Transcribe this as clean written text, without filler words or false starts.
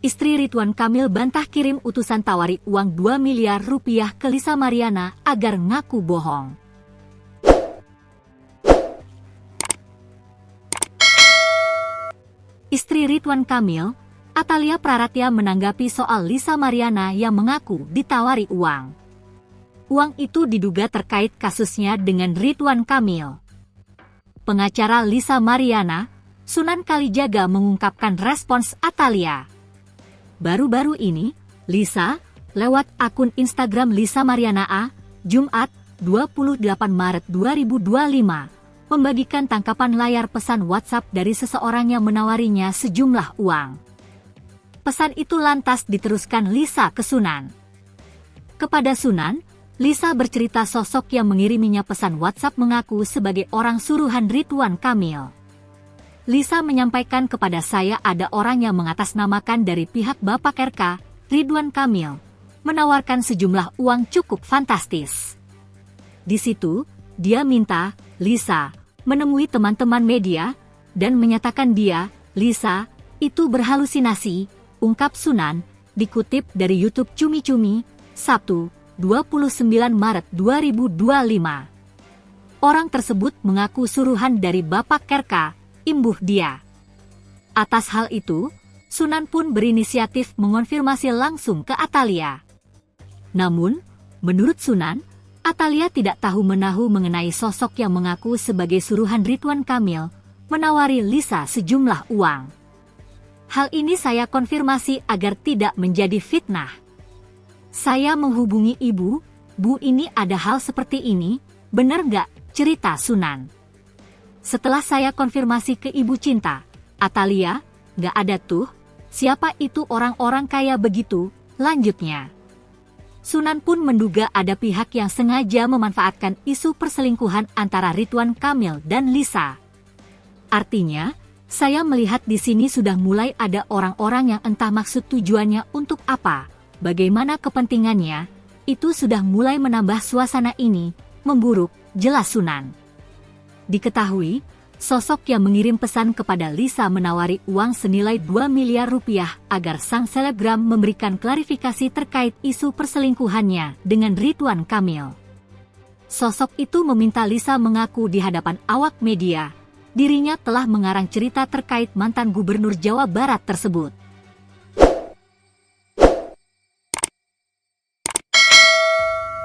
Istri Ridwan Kamil bantah kirim utusan tawari uang 2 miliar rupiah ke Lisa Mariana agar ngaku bohong. Istri Ridwan Kamil, Atalia Praratya menanggapi soal Lisa Mariana yang mengaku ditawari uang. Uang itu diduga terkait kasusnya dengan Ridwan Kamil. Pengacara Lisa Mariana, Sunan Kalijaga mengungkapkan respons Atalia. Baru-baru ini, Lisa, lewat akun Instagram Lisa Mariana A, Jumat, 28 Maret 2025, membagikan tangkapan layar pesan WhatsApp dari seseorang yang menawarinya sejumlah uang. Pesan itu lantas diteruskan Lisa ke Sunan. Kepada Sunan, Lisa bercerita sosok yang mengiriminya pesan WhatsApp mengaku sebagai orang suruhan Ridwan Kamil. Lisa menyampaikan kepada saya ada orang yang mengatasnamakan dari pihak Bapak RK, Ridwan Kamil, menawarkan sejumlah uang cukup fantastis. Di situ, dia minta Lisa menemui teman-teman media dan menyatakan dia, Lisa, itu berhalusinasi, ungkap Sunan, dikutip dari YouTube Cumi Cumi, Sabtu, 29 Maret 2025. Orang tersebut mengaku suruhan dari Bapak RK, imbuh dia. Atas hal itu, Sunan pun berinisiatif mengonfirmasi langsung ke Atalia. Namun, menurut Sunan, Atalia tidak tahu menahu mengenai sosok yang mengaku sebagai suruhan Ridwan Kamil, menawari Lisa sejumlah uang. Hal ini saya konfirmasi agar tidak menjadi fitnah. Saya menghubungi ibu, Bu ini ada hal seperti ini, benar nggak, cerita Sunan. Setelah saya konfirmasi ke Ibu Cinta, Atalia, nggak ada tuh, siapa itu orang-orang kaya begitu, lanjutnya. Sunan pun menduga ada pihak yang sengaja memanfaatkan isu perselingkuhan antara Ridwan Kamil dan Lisa. Artinya, saya melihat di sini sudah mulai ada orang-orang yang entah maksud tujuannya untuk apa, bagaimana kepentingannya, itu sudah mulai menambah suasana ini, memburuk, jelas Sunan. Diketahui, sosok yang mengirim pesan kepada Lisa menawari uang senilai 2 miliar rupiah agar sang selebgram memberikan klarifikasi terkait isu perselingkuhannya dengan Ridwan Kamil. Sosok itu meminta Lisa mengaku di hadapan awak media, dirinya telah mengarang cerita terkait mantan gubernur Jawa Barat tersebut.